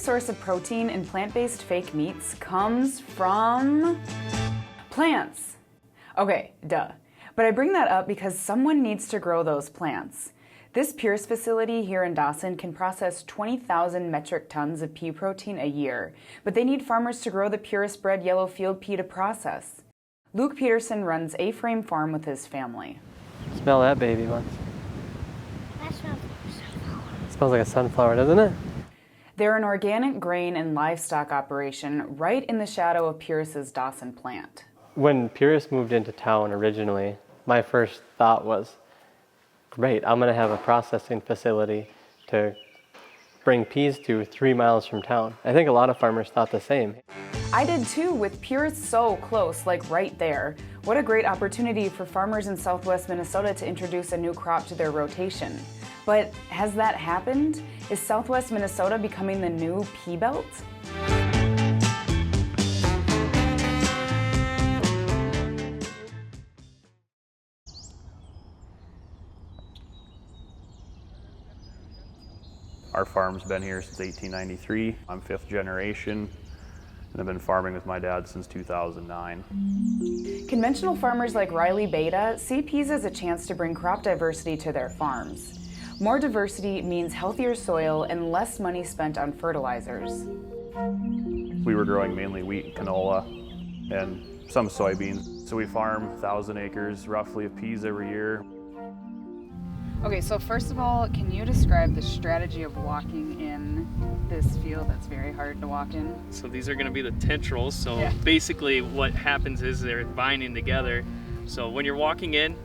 source of protein in plant-based fake meats comes from plants. Okay, duh. But I bring that up because someone needs to grow those plants. This PURIS facility here in Dawson can process 20,000 metric tons of pea protein a year, but they need farmers to grow the PURIS-bred yellow field pea to process. Luke Peterson runs A-Frame Farm with his family. Smell that baby once. That smells like sunflower. It smells like a sunflower, doesn't it? They're an organic grain and livestock operation right in the shadow of PURIS's Dawson plant. When PURIS moved into town originally, my first thought was, great, I'm gonna have a processing facility to bring peas to 3 miles from town. I think a lot of farmers thought the same. I did too, with PURIS so close, like right there. What a great opportunity for farmers in southwest Minnesota to introduce a new crop to their rotation. But has that happened? Is southwest Minnesota becoming the new pea belt? Our farm's been here since 1893. I'm 5th generation, and I've been farming with my dad since 2009. Conventional farmers like Riley Beta see peas as a chance to bring crop diversity to their farms. More diversity means healthier soil and less money spent on fertilizers. We were growing mainly wheat and canola and some soybeans. So we farm 1,000 acres roughly of peas every year. Okay, so first of all, can you describe the strategy of walking in this field that's very hard to walk in? So these are going to be the tendrils. So Yeah. basically what happens is they're binding together. So when you're walking in,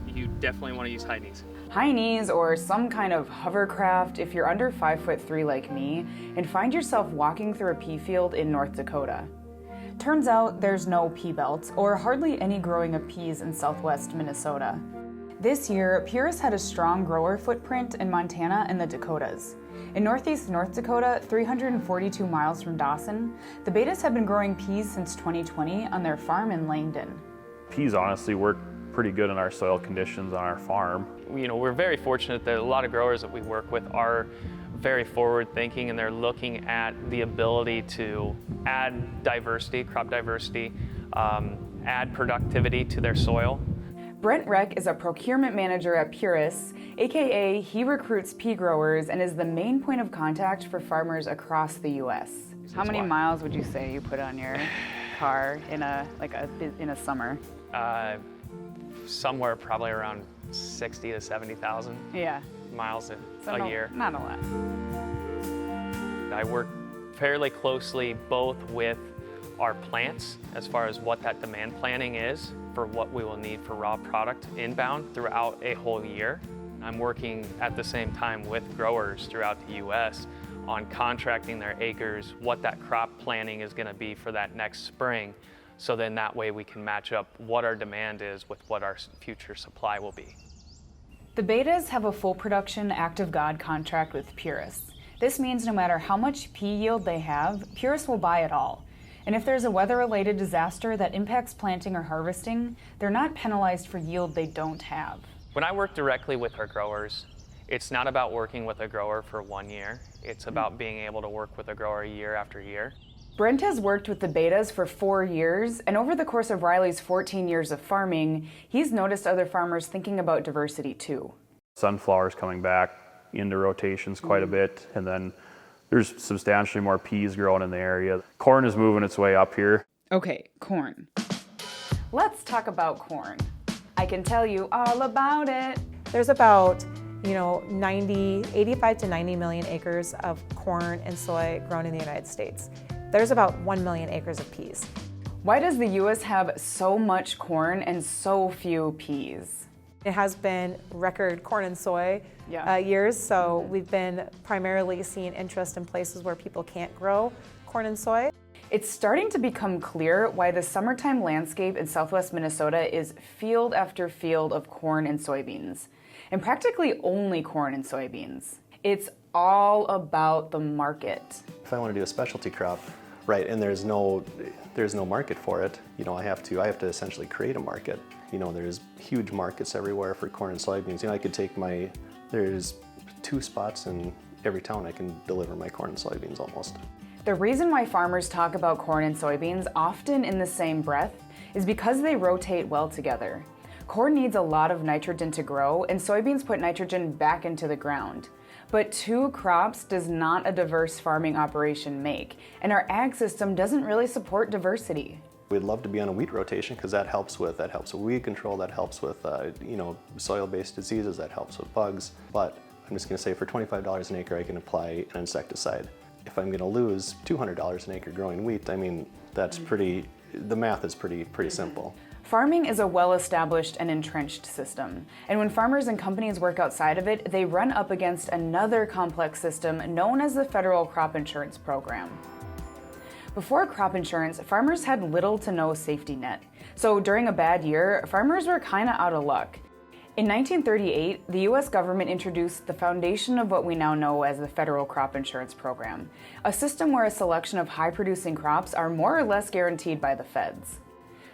you definitely want to use high knees. High knees or some kind of hovercraft if you're under 5'3" like me and find yourself walking through a pea field in North Dakota. Turns out there's no pea belt or hardly any growing of peas in southwest Minnesota. This year, PURIS had a strong grower footprint in Montana and the Dakotas. In northeast North Dakota, 342 miles from Dawson, the Betas have been growing peas since 2020 on their farm in Langdon. Peas honestly work pretty good in our soil conditions on our farm. You know, we're very fortunate that a lot of growers that we work with are very forward thinking, and they're looking at the ability to add diversity, crop diversity, add productivity to their soil. Brent Reck is a procurement manager at PURIS, aka he recruits pea growers and is the main point of contact for farmers across the U.S. How many miles would you say you put on your car in a summer? Somewhere probably around 60 to 70,000 Yeah, miles so a year. Not a lot. I work fairly closely both with our plants as far as what that demand planning is for what we will need for raw product inbound throughout a whole year. I'm working at the same time with growers throughout the U.S. on contracting their acres, what that crop planning is going to be for that next spring, so then that way we can match up what our demand is with what our future supply will be. The Betas have a full production Act of God contract with PURIS. This means no matter how much pea yield they have, PURIS will buy it all. And if there's a weather-related disaster that impacts planting or harvesting, they're not penalized for yield they don't have. When I work directly with our growers, it's not about working with a grower for 1 year. It's about being able to work with a grower year after year. Brent has worked with the Betas for 4 years, and over the course of Riley's 14 years of farming, he's noticed other farmers thinking about diversity too. Sunflowers coming back into rotations quite a bit, and then there's substantially more peas growing in the area. Corn is moving its way up here. Okay, corn. Let's talk about corn. I can tell you all about it. There's about 85 to 90 million acres of corn and soy grown in the United States. There's about 1 million acres of peas. Why does the U.S. have so much corn and so few peas? It has been record corn and soy years, so we've been primarily seeing interest in places where people can't grow corn and soy. It's starting to become clear why the summertime landscape in southwest Minnesota is field after field of corn and soybeans, and practically only corn and soybeans. It's all about the market. If I want to do a specialty crop, right, and there's no market for it, I have to essentially create a market. There's huge markets everywhere for corn and soybeans. I could take there's 2 spots in every town I can deliver my corn and soybeans almost. The reason why farmers talk about corn and soybeans often in the same breath is because they rotate well together. Corn needs a lot of nitrogen to grow, and soybeans put nitrogen back into the ground. But two crops does not a diverse farming operation make, and our ag system doesn't really support diversity. We'd love to be on a wheat rotation because that helps with weed control, that helps with soil-based diseases, that helps with bugs. But I'm just going to say for $25 an acre I can apply an insecticide. If I'm going to lose $200 an acre growing wheat, I mean that's the math is pretty simple. Farming is a well-established and entrenched system, and when farmers and companies work outside of it, they run up against another complex system known as the Federal Crop Insurance Program. Before crop insurance, farmers had little to no safety net, so during a bad year, farmers were kinda out of luck. In 1938, the US government introduced the foundation of what we now know as the Federal Crop Insurance Program, a system where a selection of high-producing crops are more or less guaranteed by the feds.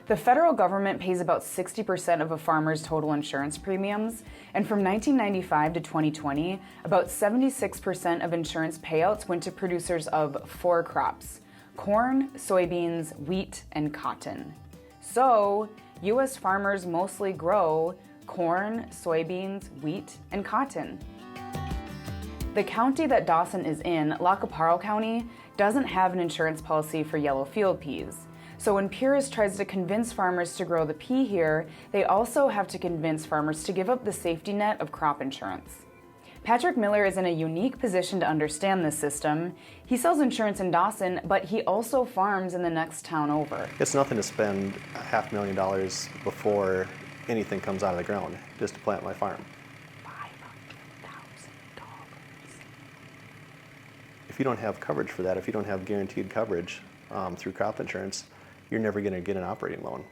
The federal government pays about 60% of a farmer's total insurance premiums, and from 1995 to 2020, about 76% of insurance payouts went to producers of 4 crops: corn, soybeans, wheat, and cotton. So, US farmers mostly grow corn, soybeans, wheat, and cotton. The county that Dawson is in, Lacaparo County, doesn't have an insurance policy for yellow field peas. So when PURIS tries to convince farmers to grow the pea here, they also have to convince farmers to give up the safety net of crop insurance. Patrick Miller is in a unique position to understand this system. He sells insurance in Dawson, but he also farms in the next town over. It's nothing to spend $500,000 before anything comes out of the ground just to plant my farm. $500,000. If you don't have coverage for that, if you don't have guaranteed coverage through crop insurance, you're never going to get an operating loan.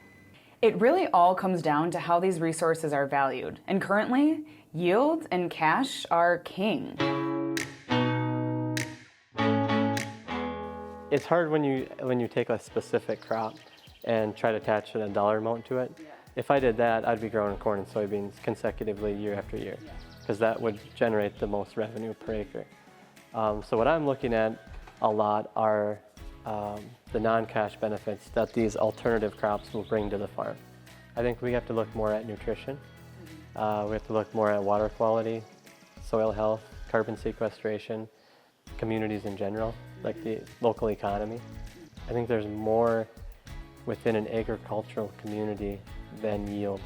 It really all comes down to how these resources are valued, and currently, yield and cash are king. It's hard when you take a specific crop and try to attach a dollar amount to it. If I did that, I'd be growing corn and soybeans consecutively year after year, because that would generate the most revenue per acre. So what I'm looking at a lot are the non-cash benefits that these alternative crops will bring to the farm. I think we have to look more at nutrition. We have to look more at water quality, soil health, carbon sequestration, communities in general, like the local economy. I think there's more within an agricultural community than yield.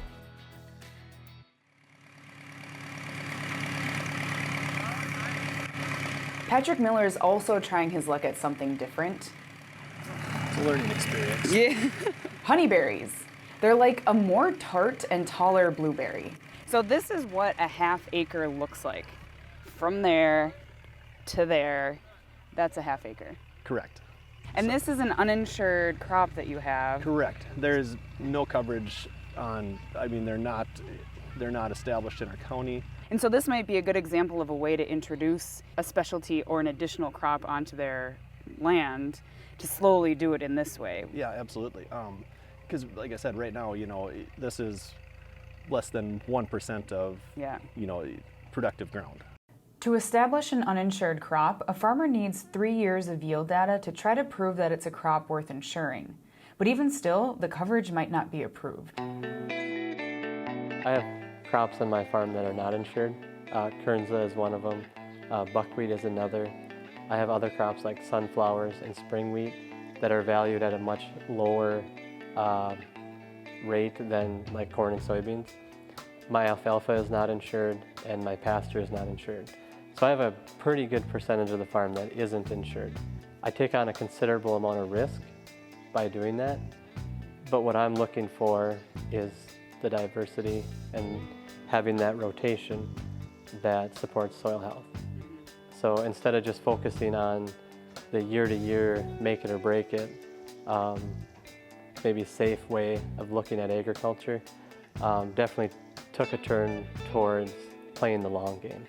Patrick Miller is also trying his luck at something different. It's a learning experience. Yeah. Honeyberries. They're like a more tart and taller blueberry. So this is what a half acre looks like. From there to there, that's a half acre. Correct. And this is an uninsured crop that you have. Correct. There's no coverage on, they're not established in our county. And so this might be a good example of a way to introduce a specialty or an additional crop onto their land to slowly do it in this way. Yeah, absolutely. Because like I said, right now, this is less than 1% of, productive ground. To establish an uninsured crop, a farmer needs 3 years of yield data to try to prove that it's a crop worth insuring. But even still, the coverage might not be approved. I have crops on my farm that are not insured. Kernza is one of them. Buckwheat is another. I have other crops like sunflowers and spring wheat that are valued at a much lower rate than like corn and soybeans. My alfalfa is not insured and my pasture is not insured. So I have a pretty good percentage of the farm that isn't insured. I take on a considerable amount of risk by doing that, but what I'm looking for is the diversity and having that rotation that supports soil health. So instead of just focusing on the year-to-year make it or break it, maybe safe way of looking at agriculture, definitely took a turn towards playing the long game.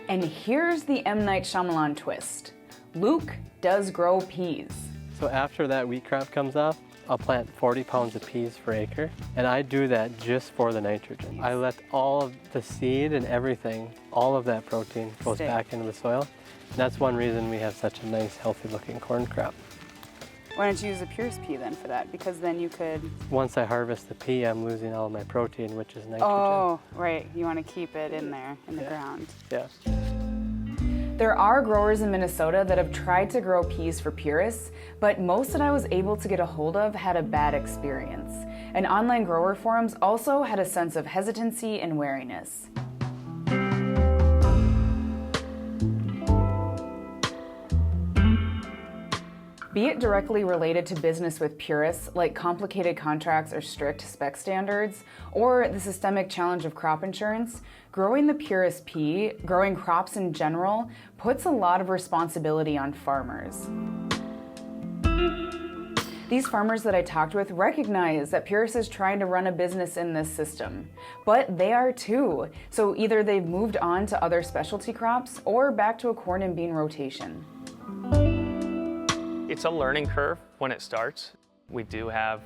And here's the M. Night Shyamalan twist. Luke does grow peas. So after that wheat crop comes off, I'll plant 40 pounds of peas per acre, and I do that just for the nitrogen. I let all of the seed and everything, all of that protein goes back into the soil. And that's one reason we have such a nice, healthy looking corn crop. Why don't you use a PURIS pea then for that? Because then you could... Once I harvest the pea, I'm losing all of my protein, which is nitrogen. Oh, right. You want to keep it in there, in the ground. Yeah. There are growers in Minnesota that have tried to grow peas for PURIS, but most that I was able to get a hold of had a bad experience. And online grower forums also had a sense of hesitancy and wariness. Be it directly related to business with PURIS, like complicated contracts or strict spec standards, or the systemic challenge of crop insurance, growing the PURIS pea, growing crops in general, puts a lot of responsibility on farmers. These farmers that I talked with recognize that PURIS is trying to run a business in this system, but they are too. So either they've moved on to other specialty crops or back to a corn and bean rotation. It's a learning curve when it starts. We do have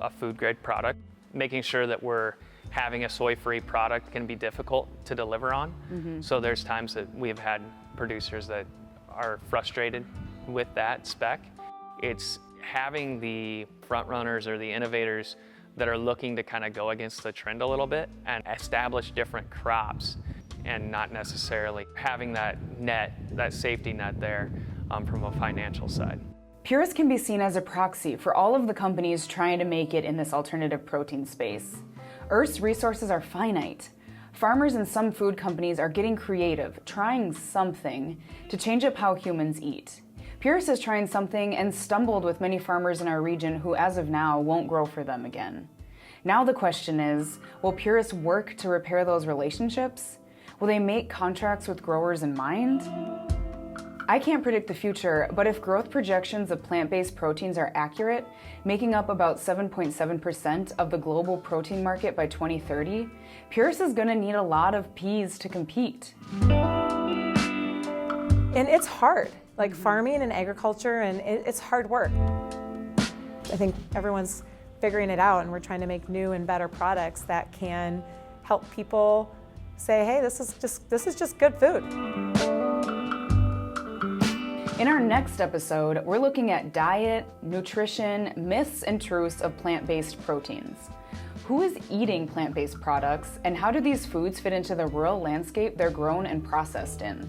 a food grade product. Making sure that we're having a soy-free product can be difficult to deliver on. So there's times that we've had producers that are frustrated with that spec. It's having the front runners or the innovators that are looking to kind of go against the trend a little bit and establish different crops, and not necessarily having that net, that safety net there from a financial side. PURIS can be seen as a proxy for all of the companies trying to make it in this alternative protein space. Earth's resources are finite. Farmers and some food companies are getting creative, trying something to change up how humans eat. PURIS is trying something and stumbled with many farmers in our region who, as of now, won't grow for them again. Now the question is, will PURIS work to repair those relationships? Will they make contracts with growers in mind? I can't predict the future, but if growth projections of plant-based proteins are accurate, making up about 7.7% of the global protein market by 2030, PURIS is going to need a lot of peas to compete. And it's hard, like farming and agriculture, and it's hard work. I think everyone's figuring it out, and we're trying to make new and better products that can help people say, hey, this is just good food. In our next episode, we're looking at diet, nutrition, myths and truths of plant-based proteins. Who is eating plant-based products, and how do these foods fit into the rural landscape they're grown and processed in?